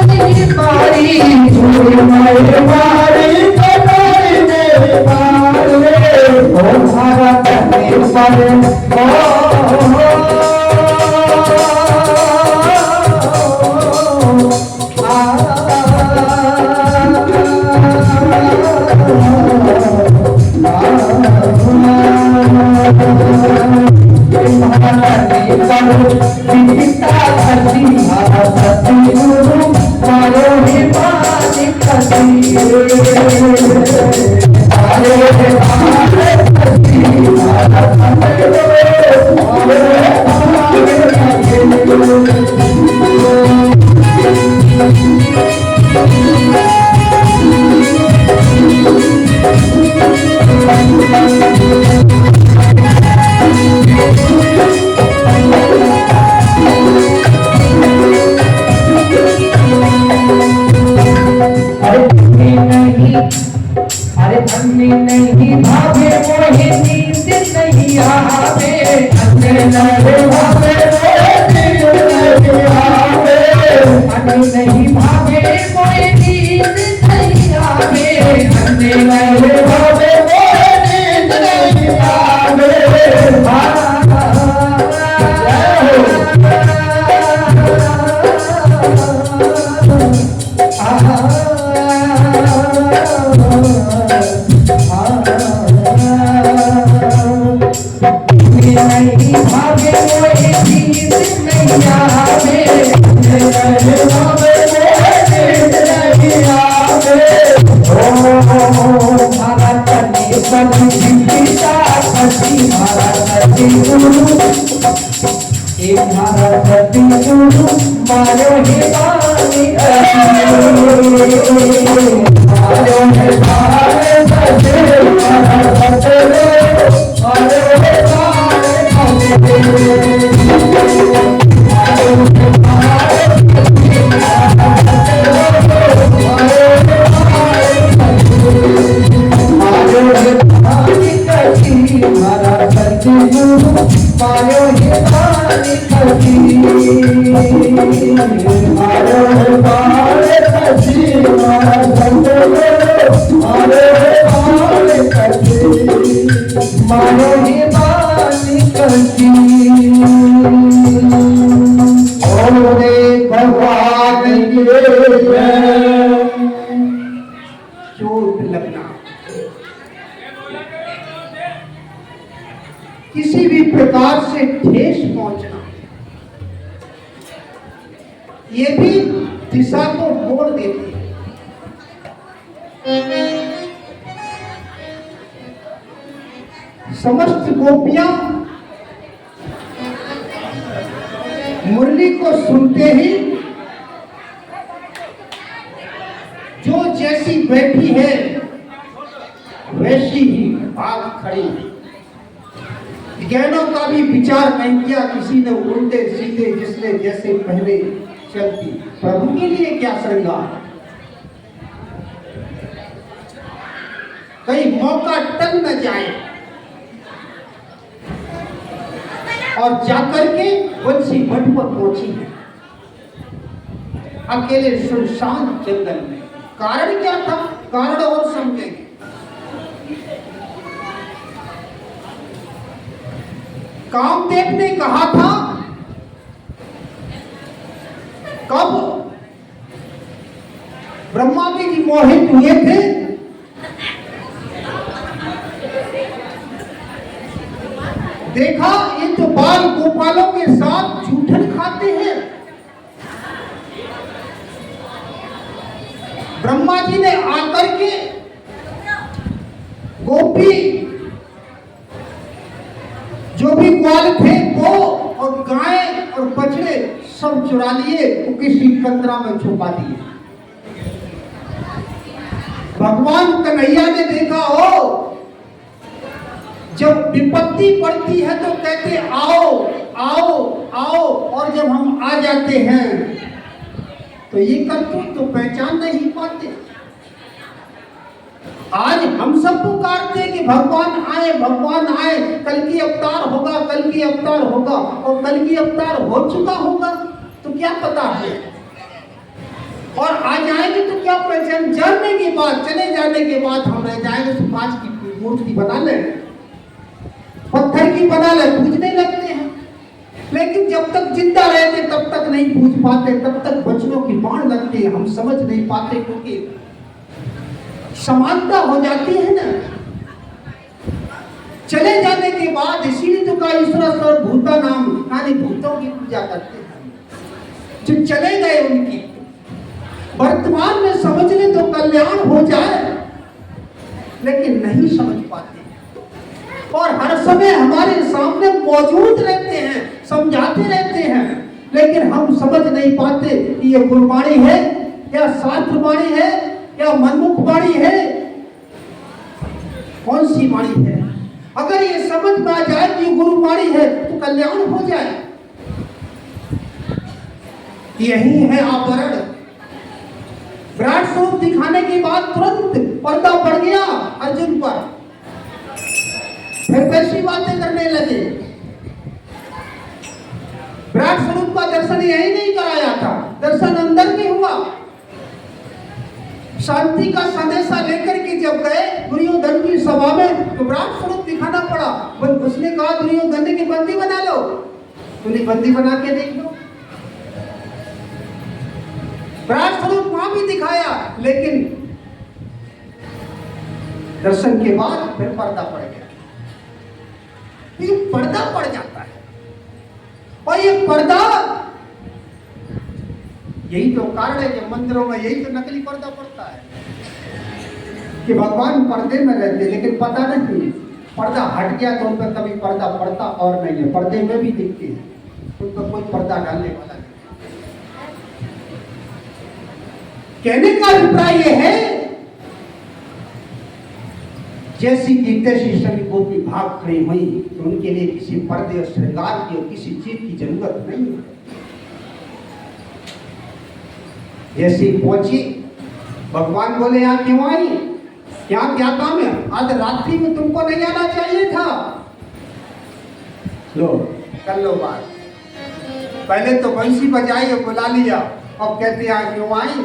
नहीं पारी झूले मारे मारी कटारी मेरे मारे ओ सारा करने वाले नहीं भावे मोहे नींद नहीं आवे अन्य नहीं भावे नहीं भावे मोहे नींद नहीं आवे अन्य नहीं भावे मोहे नींद नहीं आवे नहीं भावे मोहे नींद नहीं आवे नहीं भावे मोहे नींद नहीं आवे ओ भारत की सभी पिता सती भारत की गुरु एक भारत की गुरु मारो हे वाणी मारो हे भारत सते भारत मारो हे चोट लगना, किसी भी प्रकार से ठेस पहुंचना, ये भी दिशा को मोड़ देती है। समस्त गोपियां मुरली को सुनते ही जो जैसी बैठी है वैसी ही भाग खड़ी। ज्ञानों का भी विचार नहीं किया, किसी ने उल्टे सीधे जिसने जैसे पहले चलती। प्रभु के लिए क्या श्रृंगार, कहीं मौका टल न जाए और जाकर के बंसी मठ पर पहुंची अकेले सुनसान जंगल में। कारण क्या था, कारण और समझेंगे। कामदेव ने कहा था, कब ब्रह्मा जी मोहित हुए थे, देखा ये तो बाल गोपालों के साथ जूठन खाते हैं। ब्रह्मा जी ने आकर के गोपी जो भी ग्वाल थे वो और गाय और बछड़े सब चुरा लिए, तो किसी कंदरा में छुपा दिए। भगवान कन्हैया ने देखा हो, जब विपत्ति पड़ती है तो कहते आओ आओ आओ, और जब हम आ जाते हैं तो ये करतूत तो पहचान नहीं पाते। आज हम सब पुकारते कि भगवान आए भगवान आए, कल की अवतार होगा कल की अवतार होगा, और कल की अवतार हो चुका होगा तो क्या पता है। और आ जाएंगे तो क्या पहचान, जानने के बाद, चले जाने के बाद हम रह जाएंगे तो कांच की मूर्ति बना ले, पत्थर की बना ले, पूजने लगते हैं। लेकिन जब तक जिंदा रहते तब तक नहीं पूछ पाते, तब तक बच्चों की बाण लगती है, हम समझ नहीं पाते, क्योंकि समानता हो जाती है ना। चले जाने के बाद इसीलिए तो कहा ईश्वर भूता नाम, यानी भूतों की पूजा करते हैं जो चले गए उनकी। वर्तमान में समझ ले तो कल्याण हो जाए, लेकिन नहीं समझ पाते और हर समय हमारे सामने मौजूद रहते हैं, समझाते रहते हैं, लेकिन हम समझ नहीं पाते कि ये गुरबाणी है या शास्त्र वाणी है या मनमुख वाणी है, कौन सी वाणी है। अगर ये समझ में आ जाए कि गुरुवाणी है तो कल्याण हो जाए। यही है आवरण। विराट स्वरूप दिखाने के बाद तुरंत पर्दा पड़ गया अर्जुन पर, फिर वैसी बातें करने लगे। विराट स्वरूप का दर्शन यही नहीं कराया था, दर्शन अंदर में हुआ। शांति का संदेशा लेकर के जब गए दुर्योधन की सभा में तो विराट स्वरूप दिखाना पड़ा। उसने कहा दुर्योधन की बंदी बना लो, तुमने बंदी बना के देख लो। विराट स्वरूप वहां भी दिखाया, लेकिन दर्शन के बाद फिर पर्दा पड़ गया। ये पर्दा पड़ जाता है और ये पर्दा, यही तो कारण है कि मंदिरों में यही तो नकली पर्दा पड़ता है कि भगवान पर्दे में रहते, लेकिन पता नहीं पर्दा हट गया तो उन पर कभी पर्दा पड़ता और नहीं है, पर्दे में भी दिखते हैं, उन पर कोई पर्दा डालने वाला नहीं। कहने का अभिप्राय यह है जैसी की तैसी सभी गोपी भाग खड़ी हुई तो उनके लिए किसी पर्दे और श्रृंगार की और किसी चीज की जरूरत नहीं है। जैसी पहुंची भगवान बोले यहाँ क्यों आई, यहाँ क्या काम है, आज रात्रि में तुमको नहीं आना चाहिए था, लो कर लो बात। पहले तो बंसी बजाई और बुला लिया, अब कहते यहाँ क्यों आई,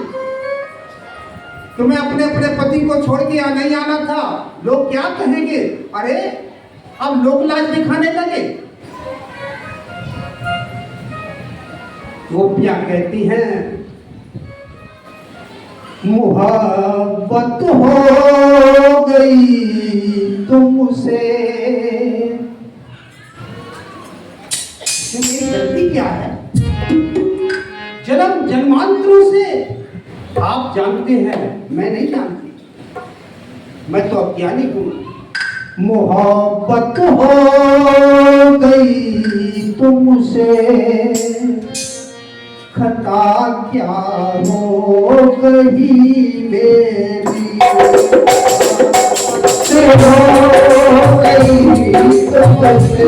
तुम्हें अपने अपने पति को छोड़ के यहाँ नहीं आना था, लोग क्या कहेंगे। अरे अब लोग लाज दिखाने लगे। गोपियां कहती हैं मोहब्बत हो गई तुमसे, मेरी गलती क्या है, जन्म जन्मांतरों से आप जानते हैं, मैं नहीं जानती, मैं तो अज्ञानी हूं। मोहब्बत हो गई तुमसे, खता क्या हो गई मेरी, हो गई तुमसे,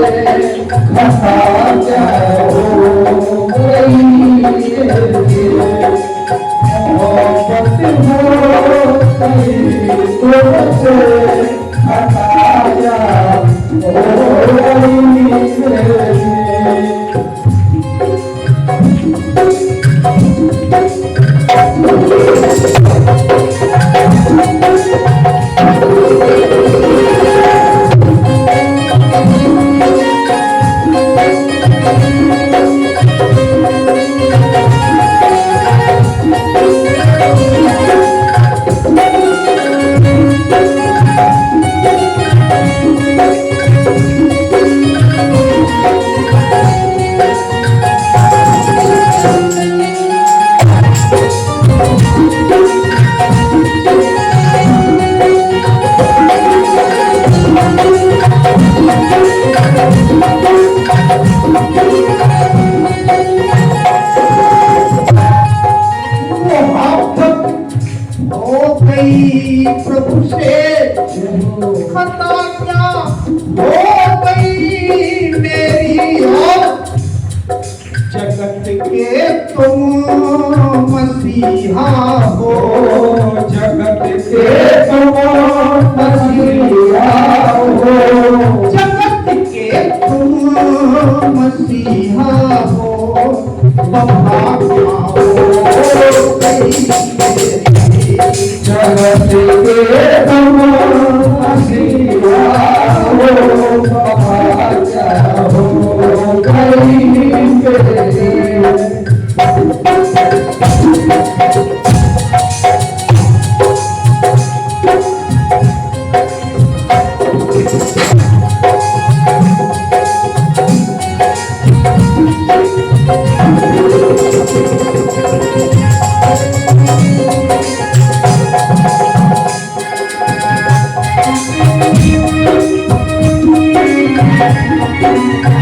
खता क्या हो गई मेरी, मोहब्बत हो गई तुमसे, खता क्या हो गई मेरी। प्रभु से खता क्या हो गई मेरी, और जगत के तुम मसीहा हो, जगत के तुम मसीहा हो, जगत के तुम मसीहा हो, बप्पा हो गई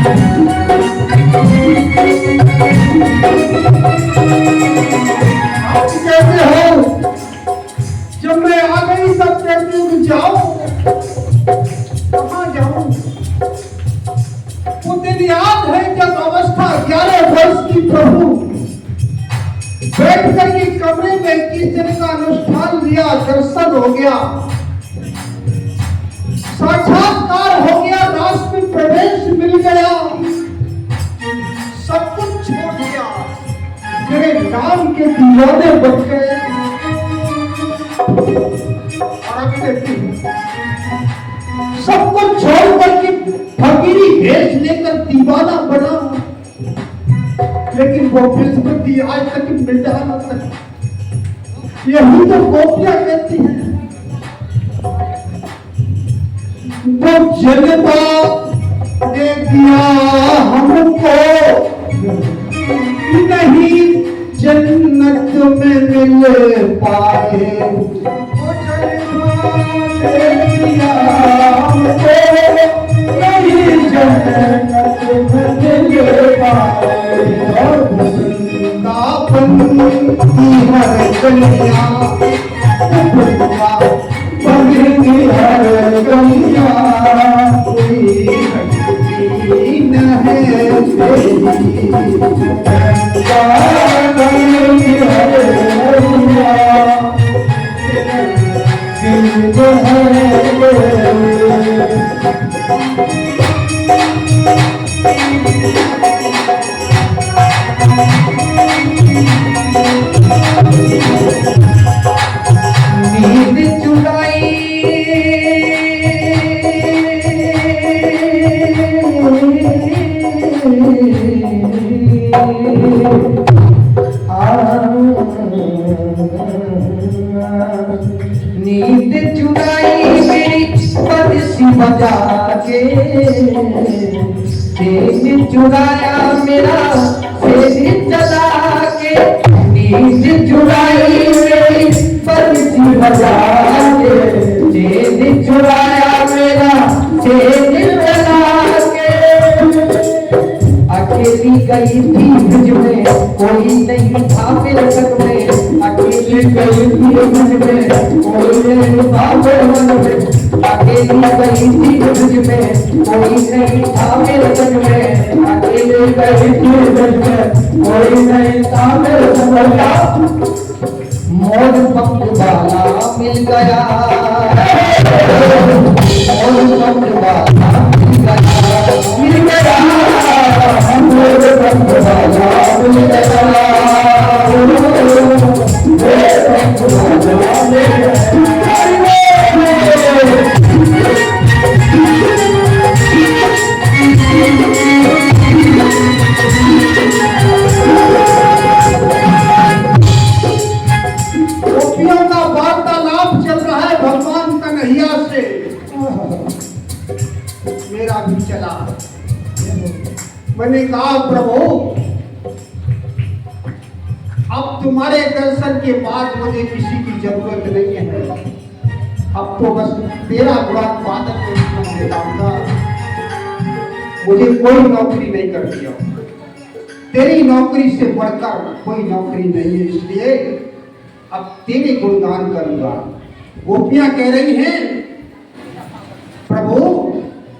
आप कैसे हो? जब मैं आ गई सब कहती हूँ जाओ, कहाँ जाऊं? वो दिन याद है जब अवस्था 11 वर्ष की प्रभु बैठ कर के कमरे में किस दिन का अनुष्ठान लिया, दर्शन हो गया, साक्षात्कार हो गया, रास में प्रवेश मिल गया, सब कुछ छोड़ दिया, मेरे नाम के दीवाने बन गए। और अभी देखती सब कुछ छोड़ करके फकीरी भेष लेकर दीवाना बना, लेकिन वो विस्मृति आज तक मिटा न सकी। यही तो गोपियां कहती हैं, वो जलवा दे दिया हमको, नहीं जन्नत में मिल पाए। वो जलवा दे दिया हमको, नहीं जन्नत में मिल पाए। और वृंदावन की हर गलियां, बगिर की हर गलियां, कोई घटती न है तेरी। वृंदावन की हर गलियां, गिरद है नींद चुराई नींद चुराई मेरी बंसी बजा के, नींद चुराया मेरा शेर चला के, नींद चुराई मेरी बंसी बजा के, नींद चुराया मेरा शेर चला के। अकेली गई थी मुझ में, कोई नहीं था मेरे संग में, अकेली गई थी मुझ में, कोई नहीं था मेरे मन में, अकेली गई थी मुझ में, कोई नहीं था मेरे संग में, अकेली गई थी मुझ में, कोई नहीं था मेरे संग में। मोर पंख वाला मिल गया, मोर पंख वाला मिल गया, मोर पंख वाला मिल गया, गोपियों का वार्तालाप चल रहा है भगवान कन्हैया से, मेरा भी चला। मैंने कहा प्रभु अब तुम्हारे दर्शन के बाद मुझे किसी की जरूरत नहीं है, अब तो बस तेरा गुलाब बादल को सुन देता हूँ, मुझे कोई नौकरी नहीं करती हो, तेरी नौकरी से बढ़कर कोई नौकरी नहीं है, इसलिए अब तेरे गुणगान करूंगा। गोपियां कह रही हैं प्रभु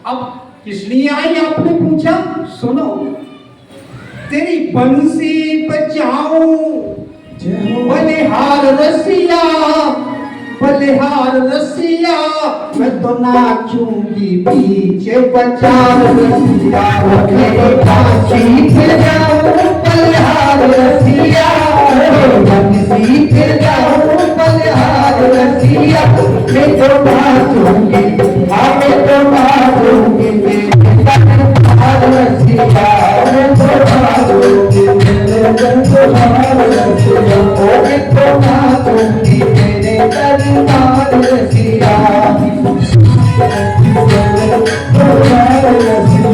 अब किस लिए आई आपने पूछा, सुनो तेरी बंसी बजाऊं बलिहार रसिया, बलिहार रसिया, मैं तो नाचूंगी पीछे बचार रसिया, मेरे बांसी फिर जाऊं बलिहार रसिया, बंसी फिर जाऊं बलिहार रसिया, मैं तो नाचूंगी, मैं तो नाचूंगी बलिहार रसिया, मैं तो नाचूंगी बलिहार रसिया, मैं तो नाचूंगी मेरे दरबार रसिया, दरबार रसिया।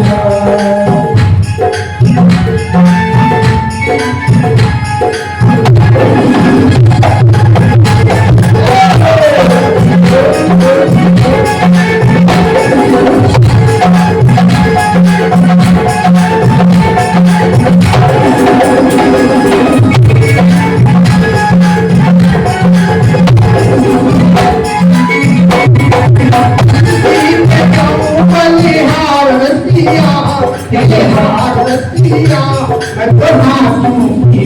तेरे भारतिया मैं तो नाचूंगी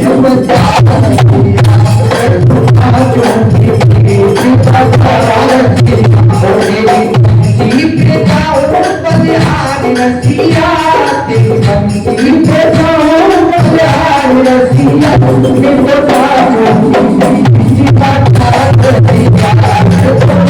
ये बजा रसिया मैं तो नाचूंगी ये बजा रसिया तेरी पे जाओ बलिहारी रसिया तेरी बंसी पे जाओ बलिहारी रसिया मैं तो नाचूंगी ये बजा रसिया मैं तो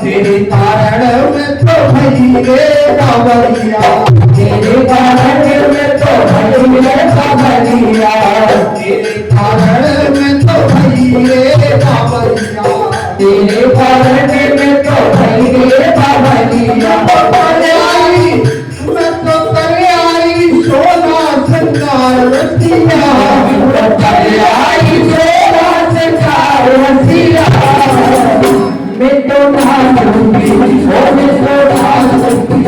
तेरे कारण में तो भई रे बाबरिया तेरे कारण में तो भई रे बाबरिया तेरे कारण में तो भई रे बाबरिया तेरे कारण में तो भई रे बाबरिया आई मैं तो करे आई सोना संगार रसिया करे आई सोना संगार रसिया मैं तो नाचूंगी ओ मैं तो नाचूंगी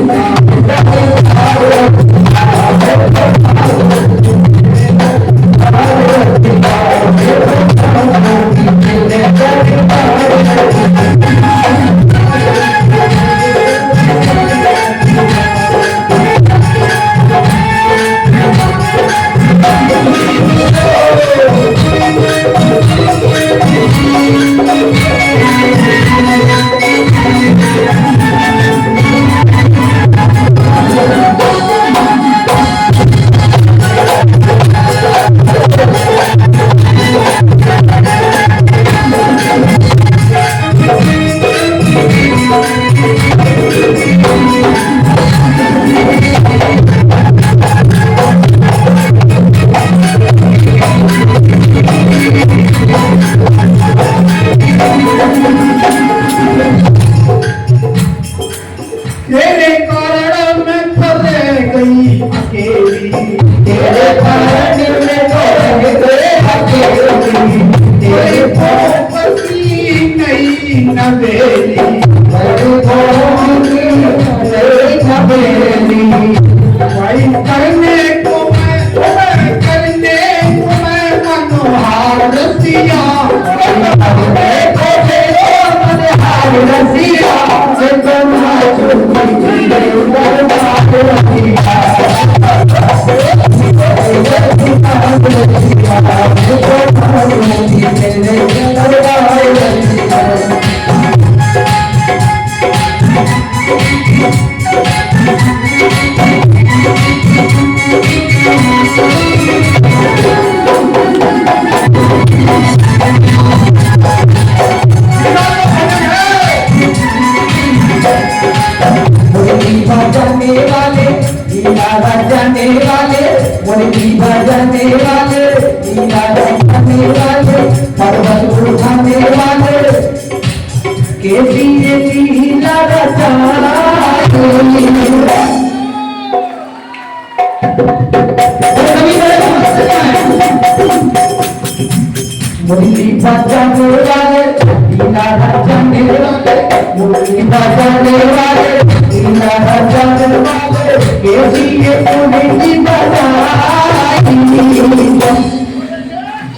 मुरली बजाने वाले लीला बजाने वाले मुरली बजाने वाले लीला बजाने वाले कैसी ये मुरली बजाई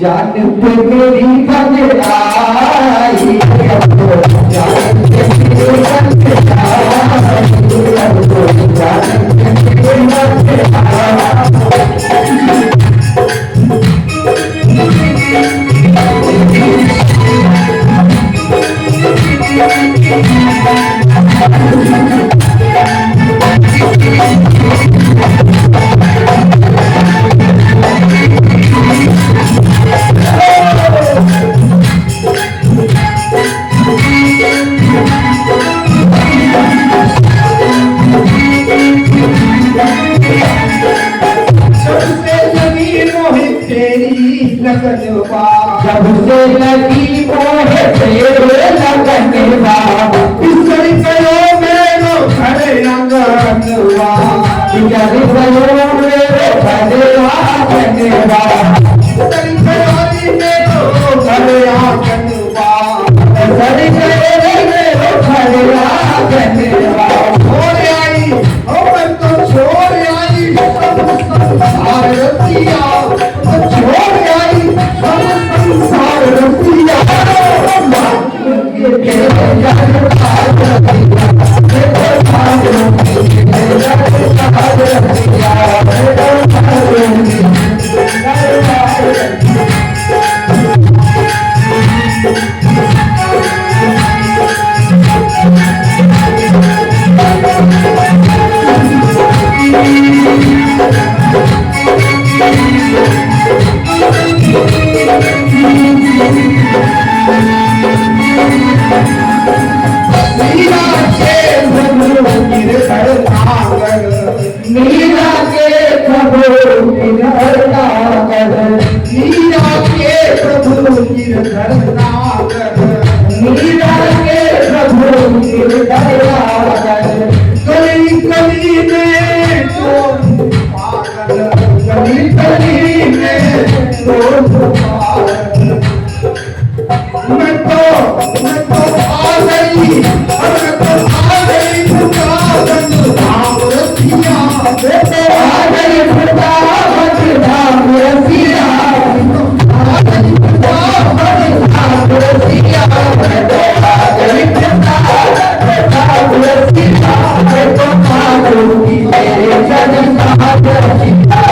जान पे मेरी बज आई जान पे मेरी बज आई जान पे मेरी बज आई जब से लगी मोहे से लगनवा इसर कयो मेरो घर आंगनवा जब भयो मेरो भजवा बनवा इसर कयो मेरो घर आंगनवा सर करे मेरो भजवा बनवा छोड़ आई मैं तो छोड़ आई सब संसार रसिया तो छोड़ आई सब संसार रसिया मीरा के प्रभु गिरधर नागर मीरा के प्रभु गिरधर नागर मीरा के प्रभु गिरधर नागर गली गली में तो पागल गली गली में तो पागल मैं तो आ गई मैं तो आ गई खुदावन धाम रसिया बेटे आ गई खुदावन धाम रसिया आ गई खुदावन धाम रसिया बेटे आ गई खुदावन धाम रसिया बेटे मारूंगी तेरे जन साथ रसिया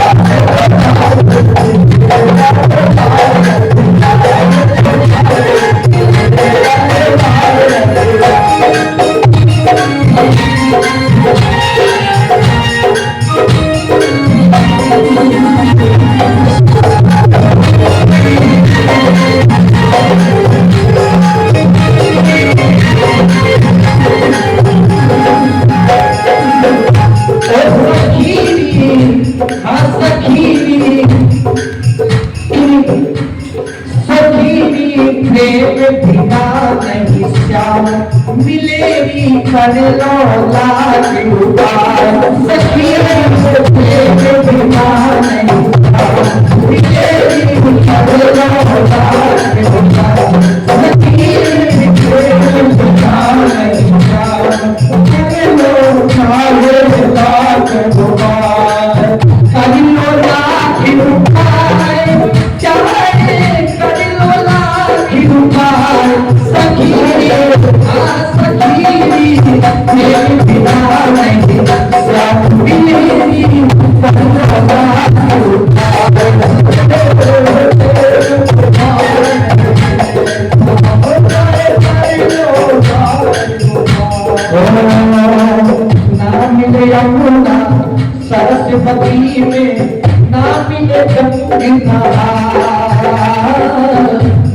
मिलेगी कर लो लाख उपाय सखी प्रेम बिना नहीं मिलेगी कर लो लाख उपाय सखी प्रेम बिना नहीं कर लो लाख उपाय कर लो लाख उपाय चाहे कर लो लाख उपाय सखी सरस्वती में ना मिले गंगा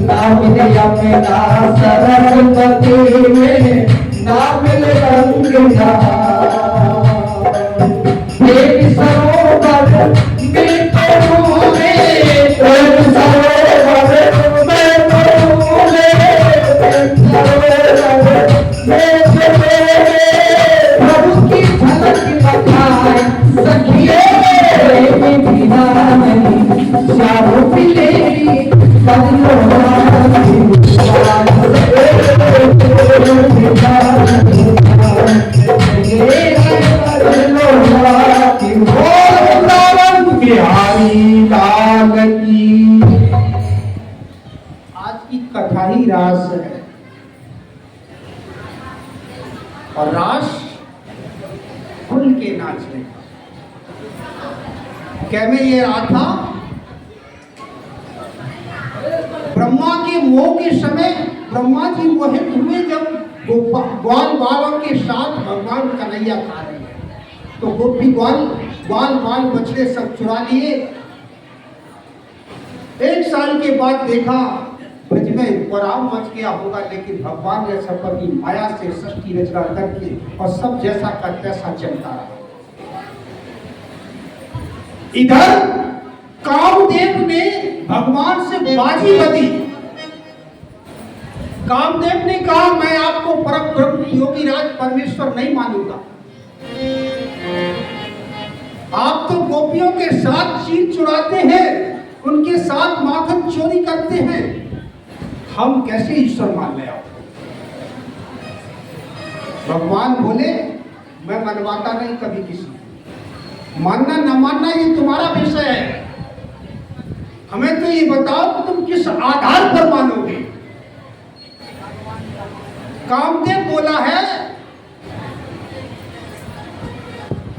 ना मिले यमुना सरस्वती में ना मिले गंगा एक सरोवर में डूबे एक सरोवर में डूबे एक सरोवर में डूबे प्रभु की झलक दिखाए सखिए बिना नहीं चारों पिलेरी बदलो आज की कथा ही रास है और रास खुल के नाचने क्या मैं ये रहा था ब्रह्मा के मोह के समय ब्रह्मा जी मोहित हुए जब ग्वाल बालों के साथ भगवान कन्हैया खा रहे हैं तो गोपी ग्वाल बाल बछड़े सब चुरा लिए। 1 साल के बाद देखा ब्रज में पराव मच गया होगा, लेकिन भगवान ने सबकी माया से सृष्टि रचना करके और सब जैसा का तैसा चलता रहा। इधर कामदेव ने भगवान से बाजी बधी कामदेव ने कहा मैं आपको परम ब्रह्म योगीराज परमेश्वर नहीं मानूंगा। आप तो गोपियों के साथ चीर चुराते हैं, उनके साथ माखन चोरी करते हैं, हम कैसे ईश्वर मान ले आपको? भगवान बोले मैं मनवाता नहीं कभी किसी को। मानना न मानना ये तुम्हारा विषय है, हमें तो ये बताओ कि तुम किस आधार पर मानोगे। कामदेव बोला है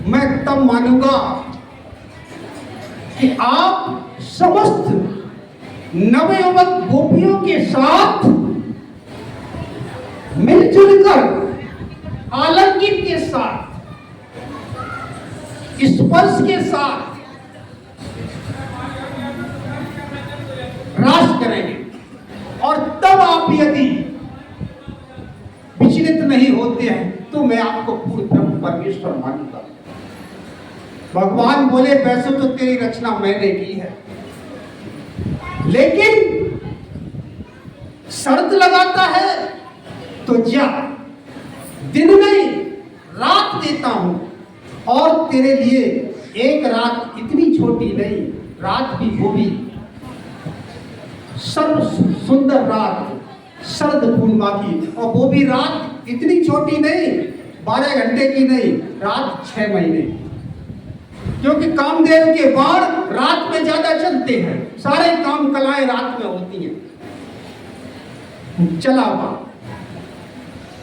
मैं तब मानूंगा कि आप समस्त नवयुवक गोपियों के साथ मिलजुल कर आलिंगन के साथ स्पर्श के साथ रास करेंगे, और तब आप यदि विचलित नहीं होते हैं तो मैं आपको पूर्ण ब्रह्म परमेश्वर मानूंगा। भगवान बोले वैसे तो तेरी रचना मैंने की है, लेकिन शर्त लगाता है तो जा, दिन नहीं रात देता हूं, और तेरे लिए एक रात इतनी छोटी नहीं, रात भी वो भी सर्व सुंदर रात शरद पूर्णिमा की, और वो भी रात इतनी छोटी नहीं 12 घंटे की नहीं, रात 6 महीने, क्योंकि कामदेव के बाण रात में ज्यादा चलते हैं, सारे काम कलाएं रात में होती हैं। चला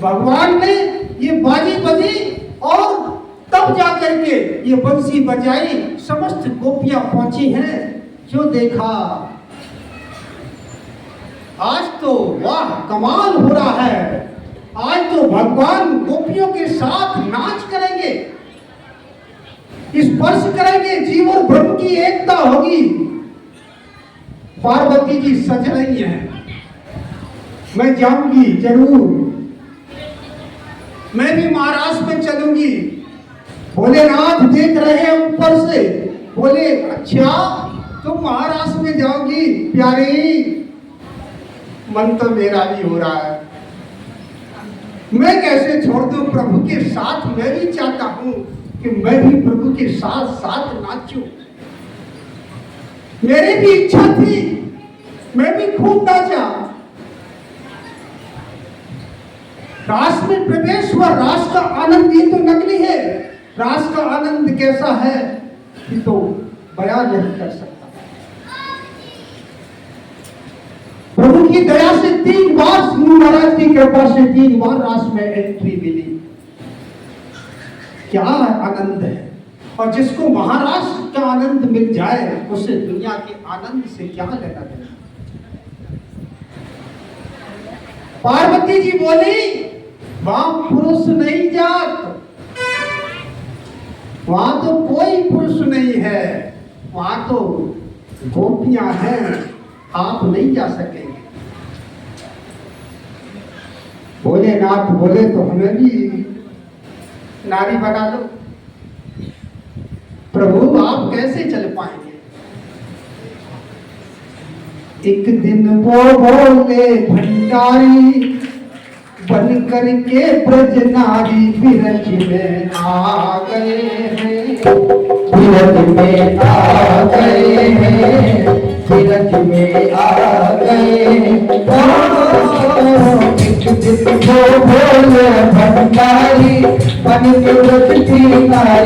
भगवान ने ये बाजी बजी और तब जाकर के ये बंसी बजाई, समस्त गोपियां पहुंची हैं। जो देखा आज तो वाह कमाल हो रहा है, आज तो भगवान गोपियों के साथ नाच करेंगे, स्पर्श करेंगे, जीव और ब्रह्म की एकता होगी। पार्वती जी सज रही हैं, मैं जाऊंगी जरूर, मैं भी महाराष्ट्र में चलूंगी। भोलेनाथ देख रहे हैं ऊपर से, बोले अच्छा तुम महाराष्ट्र में जाओगी प्यारी, मन तो मेरा भी हो रहा है, मैं कैसे छोड़ दूं प्रभु के साथ। मैं भी चाहता हूं कि मैं भी प्रभु के साथ साथ नाचूं, मेरी भी इच्छा थी, मैं भी खूब नाचा। रास में प्रवेश हुआ, रास का आनंद ये तो नकली है, रास का आनंद कैसा है कि तो बयान नहीं कर सकता। प्रभु की दया से 3 बार गुरु महाराज की कृपा से 3 बार रास में एंट्री मिली। क्या आनंद है, और जिसको महाराज का आनंद मिल जाए उसे दुनिया के आनंद से क्या लेना देना। पार्वती जी बोली वहां पुरुष नहीं जात, वहां तो कोई पुरुष नहीं है, वहां तो गोपियां हैं, आप नहीं जा सकेंगे। भोलेनाथ बोले तो हमें भी नारी बना दो। प्रभु आप कैसे चल पाएंगे? एक दिन वो बोले भंडारी बन करके ब्रज नारी बिरज में आ गए हैं, बिरज में आ गए हैं, बिरज में आ गए हैं। एक दिन वो बोले भंडारी बन के ब्रज की नारी